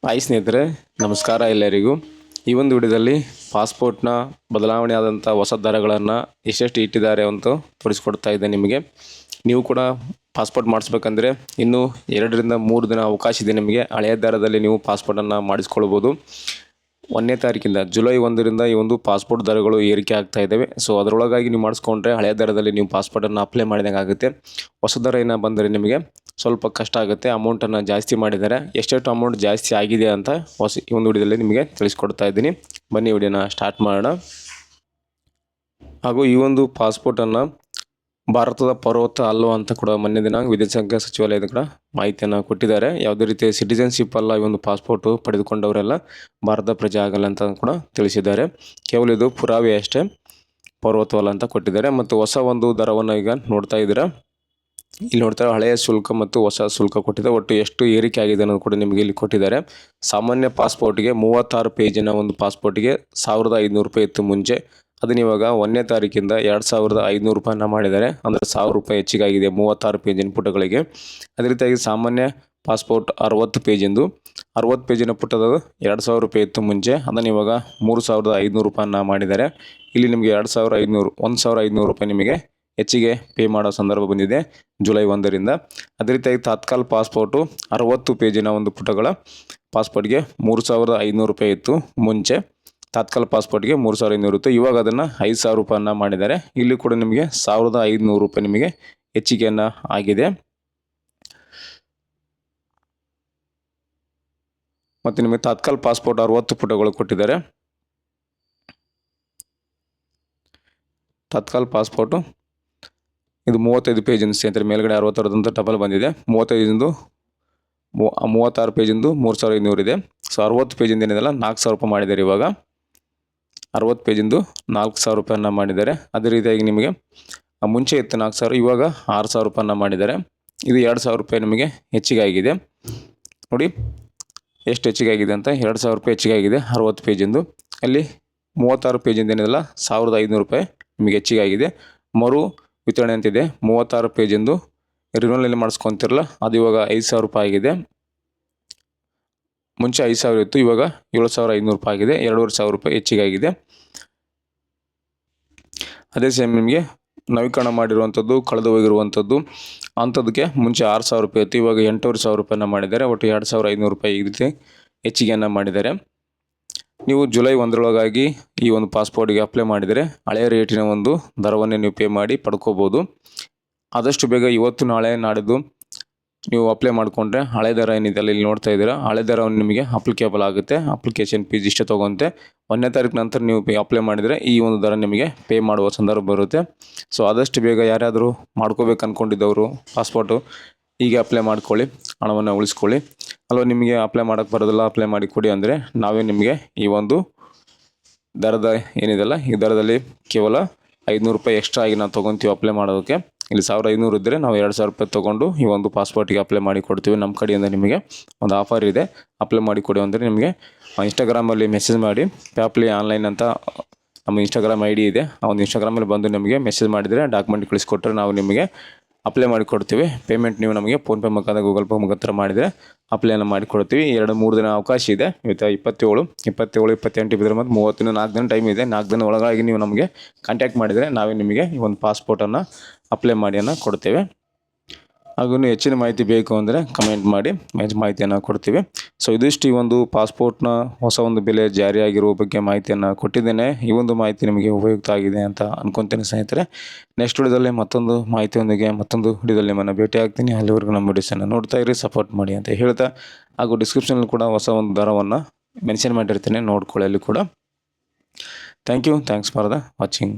Hi ಸ್ನೇಹಿತರೆ, ನಮಸ್ಕಾರ ಎಲ್ಲರಿಗೂ. ಈ ಒಂದು ವಿಡಿಯೋದಲ್ಲಿ ಪಾಸ್ಪೋರ್ಟ್ನ ಬದಲಾವಣೆ ಆದಂಥ ಹೊಸ ದರಗಳನ್ನು ಎಷ್ಟೆಷ್ಟು ಇಟ್ಟಿದ್ದಾರೆ ಅಂತ ತೋರಿಸ್ಕೊಡ್ತಾ ಇದ್ದೆ ನಿಮಗೆ. ನೀವು ಕೂಡ ಪಾಸ್ಪೋರ್ಟ್ ಮಾಡಿಸ್ಬೇಕಂದ್ರೆ ಇನ್ನೂ 2ರಿಂದ 3 ದಿನ ಅವಕಾಶ ಇದೆ ನಿಮಗೆ. ಹಳೆಯ ದರದಲ್ಲಿ ನೀವು ಪಾಸ್ಪೋರ್ಟನ್ನು ಮಾಡಿಸ್ಕೊಳ್ಬೋದು. 1ನೇ ತಾರೀಕಿಂದ ಜುಲೈ 1ರಿಂದ ಈ ಒಂದು ಪಾಸ್ಪೋರ್ಟ್ ದರಗಳು ಏರಿಕೆ ಆಗ್ತಾ ಇದ್ದಾವೆ. ಸೊ ಅದರೊಳಗಾಗಿ ನೀವು ಮಾಡಿಸ್ಕೊಂಡ್ರೆ ಹಳೆಯ ದರದಲ್ಲಿ ನೀವು ಪಾಸ್ಪೋರ್ಟನ್ನು ಅಪ್ಲೈ ಮಾಡಿದಂಗೆ ಆಗುತ್ತೆ. ಹೊಸ ದರ ಏನೋ ಬಂದರೆ ನಿಮಗೆ ಸ್ವಲ್ಪ ಕಷ್ಟ ಆಗುತ್ತೆ. ಅಮೌಂಟನ್ನು ಜಾಸ್ತಿ ಮಾಡಿದ್ದಾರೆ. ಎಷ್ಟೆಷ್ಟು ಅಮೌಂಟ್ ಜಾಸ್ತಿ ಆಗಿದೆ ಅಂತ ಈ ಒಂದು ವಿಡಿಯೋದಲ್ಲಿ ನಿಮಗೆ ತಿಳಿಸ್ಕೊಡ್ತಾ ಇದ್ದೀನಿ. ಬನ್ನಿ ವಿಡಿಯೋನ ಸ್ಟಾರ್ಟ್ ಮಾಡೋಣ. ಹಾಗೂ ಈ ಒಂದು ಪಾಸ್ಪೋರ್ಟನ್ನು ಭಾರತದ ಪೌರತ್ವ ಅಲ್ಲೋ ಅಂತ ಕೂಡ ಮೊನ್ನೆ ದಿನ ವಿದೇಶಾಂಗ ಸಚಿವಾಲಯದ ಕೂಡ ಮಾಹಿತಿಯನ್ನು ಕೊಟ್ಟಿದ್ದಾರೆ. ಯಾವುದೇ ರೀತಿಯ ಸಿಟಿಜನ್ಶಿಪ್ ಅಲ್ಲ, ಈ ಒಂದು ಪಾಸ್ಪೋರ್ಟು ಪಡೆದುಕೊಂಡವರೆಲ್ಲ ಭಾರತ ಪ್ರಜೆ ಆಗಲ್ಲ ಅಂತ ಕೂಡ ತಿಳಿಸಿದ್ದಾರೆ. ಕೇವಲ ಇದು ಪುರಾವೆ ಅಷ್ಟೇ, ಪೌರತ್ವ ಅಲ್ಲ ಅಂತ ಕೊಟ್ಟಿದ್ದಾರೆ. ಮತ್ತು ಹೊಸ ಒಂದು ದರವನ್ನು ಈಗ ನೋಡ್ತಾ ಇದ್ದೀರಾ. ಇಲ್ಲಿ ನೋಡ್ತಾರೆ ಹಳೆಯ ಶುಲ್ಕ ಮತ್ತು ಹೊಸ ಶುಲ್ಕ ಕೊಟ್ಟಿದೆ. ಒಟ್ಟು ಎಷ್ಟು ಏರಿಕೆ ಆಗಿದೆ ಅನ್ನೋದು ಕೂಡ ನಿಮಗೆ ಇಲ್ಲಿ ಕೊಟ್ಟಿದ್ದಾರೆ. ಸಾಮಾನ್ಯ ಪಾಸ್ಪೋರ್ಟ್ಗೆ 36 ಪೇಜಿನ ಒಂದು ಪಾಸ್ಪೋರ್ಟ್ಗೆ 1500 ರೂಪಾಯಿ ಇತ್ತು ಮುಂಚೆ. ಅದನ್ನ ಇವಾಗ 1ನೇ ತಾರೀಕಿಂದ 2500 ರೂಪಾಯಿನ ಮಾಡಿದ್ದಾರೆ. ಅಂದರೆ 1000 ರೂಪಾಯಿ ಹೆಚ್ಚಿಗಾಗಿದೆ 36 ಪೇಜಿನ ಪುಟಗಳಿಗೆ. ಅದೇ ರೀತಿಯಾಗಿ ಸಾಮಾನ್ಯ ಪಾಸ್ಪೋರ್ಟ್ 60 ಪೇಜಿನ ಪುಟದ 2000 ರೂಪಾಯಿ ಇತ್ತು ಮುಂಚೆ. ಅದನ್ನು ಇವಾಗ 3500 ರೂಪಾಯಿನ ಮಾಡಿದ್ದಾರೆ. ಇಲ್ಲಿ ನಿಮಗೆ 1500 ರೂಪಾಯಿ ನಿಮಗೆ ಹೆಚ್ಚಿಗೆ ಪೇ ಮಾಡೋ ಸಂದರ್ಭ ಬಂದಿದೆ ಜುಲೈ 1ರಿಂದ. ಅದೇ ರೀತಿಯಾಗಿ ತಾತ್ಕಾಲ್ ಪಾಸ್ಪೋರ್ಟು 60 ಪೇಜಿನ ಒಂದು ಪುಟಗಳ ಪಾಸ್ಪೋರ್ಟ್ಗೆ 3500 ರೂಪಾಯಿ ಇತ್ತು ಮುಂಚೆ. ತಾತ್ಕಾಲ್ ಪಾಸ್ಪೋರ್ಟ್ಗೆ 3500 ಇತ್ತು. ಇವಾಗ ಅದನ್ನು 5000 ರೂಪಾಯಿನ ಮಾಡಿದ್ದಾರೆ. ಇಲ್ಲಿ ಕೂಡ ನಿಮಗೆ 1500 ರೂಪಾಯಿ ನಿಮಗೆ ಹೆಚ್ಚಿಗೆಯನ್ನು ಆಗಿದೆ. ಮತ್ತು ನಿಮಗೆ ತಾತ್ಕಾಲ್ ಪಾಸ್ಪೋರ್ಟ್ 60 ಪುಟಗಳು ಕೊಟ್ಟಿದ್ದಾರೆ. ತಾತ್ಕಾಲ್ ಪಾಸ್ಪೋರ್ಟು ಇದು 35 ಪೇಜಿನ ಸ್ನೇಹಿತರೆ, ಮೇಲ್ಗಡೆ 60 ಅಂತ ಟಬಲ್ ಬಂದಿದೆ. 36 ಪೇಜಿಂದು 3500 ಇದೆ. ಸೊ 60 ಪೇಜಿಂದ ಏನಿದೆಲ್ಲ 4000 ರೂಪಾಯಿ ಮಾಡಿದ್ದಾರೆ. ಇವಾಗ 60 ಪೇಜಿಂದು 4000 ರೂಪಾಯಿನ ಮಾಡಿದ್ದಾರೆ. ಅದೇ ರೀತಿಯಾಗಿ ನಿಮಗೆ ಮುಂಚೆ ಇತ್ತು 4000, ಇವಾಗ 6000 ರೂಪಾಯಿನ ಮಾಡಿದ್ದಾರೆ. ಇದು 2000 ರೂಪಾಯಿ ನಿಮಗೆ ಹೆಚ್ಚಿಗೆ ಆಗಿದೆ. ನೋಡಿ ಎಷ್ಟು ಹೆಚ್ಚಿಗೆ ಆಗಿದೆ ಅಂತ, 2000 ರೂಪಾಯಿ ಹೆಚ್ಚಿಗೆ ಆಗಿದೆ 60 ಪೇಜಿಂದು. ಅಲ್ಲಿ 36 ಪೇಜಿಂದ ಏನಿದೆಲ್ಲ 1500 ರೂಪಾಯಿ ನಿಮಗೆ ಹೆಚ್ಚಿಗೆ ಆಗಿದೆ. ಮರು ವಿತರಣೆ ಅಂತಿದೆ 36 ಪೇಜಿಂದು ರಿನ್ಯೂವಲ್ ಮಾಡಿಸ್ಕೊತಿರಲ್ಲ, ಅದು ಇವಾಗ 5000 ರೂಪಾಯಿ ಆಗಿದೆ. ಮುಂಚೆ 5000 ಇತ್ತು, ಇವಾಗ 7500 ರೂಪಾಯಿ ಆಗಿದೆ. 2500 ರೂಪಾಯಿ ಹೆಚ್ಚಿಗೆ ಆಗಿದೆ. ಅದೇ ಸೇಮ್ ನಿಮಗೆ ನವೀಕರಣ ಮಾಡಿರುವಂಥದ್ದು, ಕಳೆದು ಹೋಗಿರುವಂಥದ್ದು ಅಂಥದ್ದಕ್ಕೆ ಮುಂಚೆ 6000 ರೂಪಾಯಿ ಇತ್ತು, ಇವಾಗ 8500 ರೂಪಾಯಿನ ಮಾಡಿದ್ದಾರೆ. ಒಟ್ಟು 2500 ರೂಪಾಯಿ ಈ ರೀತಿ ಹೆಚ್ಚಿಗೆಯನ್ನು ಮಾಡಿದ್ದಾರೆ. ನೀವು ಜುಲೈ 1ರೊಳಗಾಗಿ ಈ ಒಂದು ಪಾಸ್ಪೋರ್ಟ್ಗೆ ಅಪ್ಲೈ ಮಾಡಿದರೆ ಹಳೆಯ ರೇಟಿನ ಒಂದು ದರವನ್ನೇ ನೀವು ಪೇ ಮಾಡಿ ಪಡ್ಕೋಬೋದು. ಆದಷ್ಟು ಬೇಗ ಇವತ್ತು ನಾಳೆ ನಾಡಿದ್ದು ನೀವು ಅಪ್ಲೈ ಮಾಡಿಕೊಂಡ್ರೆ ಹಳೆ ದರ ಏನಿದೆ ಇಲ್ಲಿ ನೋಡ್ತಾ ಇದ್ದೀರಾ, ಹಳೆ ದರವನ್ನು ನಿಮಗೆ ಅಪ್ಲಿಕೇಬಲ್ ಆಗುತ್ತೆ. ಅಪ್ಲಿಕೇಶನ್ ಫೀಸ್ ಇಷ್ಟೇ ತೊಗೊಂತೆ. 1ನೇ ತಾರೀಕು ನಂತರ ನೀವು ಅಪ್ಲೈ ಮಾಡಿದರೆ ಈ ಒಂದು ದರ ನಿಮಗೆ ಪೇ ಮಾಡುವ ಸಂದರ್ಭ ಬರುತ್ತೆ. ಸೊ ಆದಷ್ಟು ಬೇಗ ಯಾರ್ಯಾದರೂ ಮಾಡ್ಕೋಬೇಕು ಅಂದ್ಕೊಂಡಿದ್ದವರು ಪಾಸ್ಪೋರ್ಟು ಹೀಗೆ ಅಪ್ಲೈ ಮಾಡ್ಕೊಳ್ಳಿ, ಹಣವನ್ನು ಉಳಿಸ್ಕೊಳ್ಳಿ. ಅಲ್ವಾ, ನಿಮಗೆ ಅಪ್ಲೈ ಮಾಡೋಕ್ಕೆ ಬರೋದಿಲ್ಲ, ಅಪ್ಲೈ ಮಾಡಿ ಕೊಡಿ ಅಂದರೆ ನಾವೇ ನಿಮಗೆ ಈ ಒಂದು ದರದ ಏನಿದೆಲ್ಲ ಈ ದರದಲ್ಲಿ ಕೇವಲ 500 ರೂಪಾಯಿ ಎಕ್ಸ್ಟ್ರಾ ಆಗಿ ನಾವು ತೊಗೊತೀವಿ ಅಪ್ಲೈ ಮಾಡೋದಕ್ಕೆ. ಇಲ್ಲಿ 1500 ಇದ್ದರೆ ನಾವು 2000 ರೂಪಾಯಿ ತೊಗೊಂಡು ಈ ಒಂದು ಪಾಸ್ಪೋರ್ಟಿಗೆ ಅಪ್ಲೈ ಮಾಡಿ ಕೊಡ್ತೀವಿ. ನಮ್ಮ ಕಡೆಯಿಂದ ನಿಮಗೆ ಒಂದು ಆಫರ್ ಇದೆ, ಅಪ್ಲೈ ಮಾಡಿ ಕೊಡಿ ಅಂದರೆ ನಿಮಗೆ ಇನ್ಸ್ಟಾಗ್ರಾಮಲ್ಲಿ ಮೆಸೇಜ್ ಮಾಡಿ, ಪ್ಯಾಪ್ಲಿ ಆನ್ಲೈನ್ ಅಂತ ನಮ್ಮ ಇನ್ಸ್ಟಾಗ್ರಾಮ್ ID ಇದೆ. ಆ ಒಂದು ಇನ್ಸ್ಟಾಗ್ರಾಮಲ್ಲಿ ಬಂದು ನಿಮಗೆ ಮೆಸೇಜ್ ಮಾಡಿದರೆ ಡಾಕ್ಯುಮೆಂಟ್ ಕಳಿಸ್ಕೊಟ್ರೆ ನಾವು ನಿಮಗೆ ಅಪ್ಲೈ ಮಾಡಿ ಕೊಡ್ತೀವಿ. ಪೇಮೆಂಟ್ ನೀವು ನಮಗೆ ಫೋನ್ಪೇ ಮುಖಾಂತರ ಗೂಗಲ್ ಪೇ ಮುಖಾಂತರ ಮಾಡಿದರೆ ಅಪ್ಲೈನ ಮಾಡಿ ಕೊಡ್ತೀವಿ. 2-3 ದಿನ ಅವಕಾಶ ಇದೆ. ಇವತ್ತು 27, 28 ಬಿದ್ದರೆ ಮತ್ತು 30 4 ದಿನ ಟೈಮ್ ಇದೆ. 4 ದಿನ ಒಳಗಾಗಿ ನೀವು ನಮಗೆ ಕಾಂಟ್ಯಾಕ್ಟ್ ಮಾಡಿದರೆ ನಾವೇ ನಿಮಗೆ ಈ ಒಂದು ಪಾಸ್ಪೋರ್ಟನ್ನು ಅಪ್ಲೈ ಮಾಡಿ ಕೊಡ್ತೇವೆ. ಹಾಗೂ ಹೆಚ್ಚಿನ ಮಾಹಿತಿ ಬೇಕು ಅಂದರೆ ಕಮೆಂಟ್ ಮಾಡಿ ಮಾಹಿತಿಯನ್ನು ಕೊಡ್ತೀವಿ. ಸೊ ಇದಿಷ್ಟು ಈ ಒಂದು ಪಾಸ್ಪೋರ್ಟ್ನ ಹೊಸ ಒಂದು ಬೆಲೆ ಜಾರಿಯಾಗಿರುವ ಬಗ್ಗೆ ಮಾಹಿತಿಯನ್ನು ಕೊಟ್ಟಿದ್ದೇನೆ. ಈ ಒಂದು ಮಾಹಿತಿ ನಿಮಗೆ ಉಪಯುಕ್ತ ಆಗಿದೆ ಅಂತ ಅನ್ಕೊತೀನಿ ಸ್ನೇಹಿತರೆ. ನೆಕ್ಸ್ಟ್ ವಿಡಿಯೋದಲ್ಲಿ ಮತ್ತೊಂದು ಮಾಹಿತಿಯೊಂದಿಗೆ ಮತ್ತೊಂದು ವಿಡಿಯೋದಲ್ಲಿ ನಿಮ್ಮನ್ನು ಭೇಟಿ ಆಗ್ತೀನಿ. ಅಲ್ಲಿವರೆಗೂ ನಮ್ಮ ವಿಡಿಯೋಸನ್ನು ನೋಡ್ತಾ ಇರಿ, ಸಪೋರ್ಟ್ ಮಾಡಿ ಅಂತ ಹೇಳ್ತಾ, ಹಾಗೂ ಡಿಸ್ಕ್ರಿಪ್ಷನಲ್ಲಿ ಕೂಡ ಹೊಸ ಒಂದು ದರವನ್ನು ಮೆನ್ಷನ್ ಮಾಡಿರ್ತೀನಿ, ನೋಡ್ಕೊಳ್ಳಿ ಅಲ್ಲಿ ಕೂಡ. Thanks for the watching.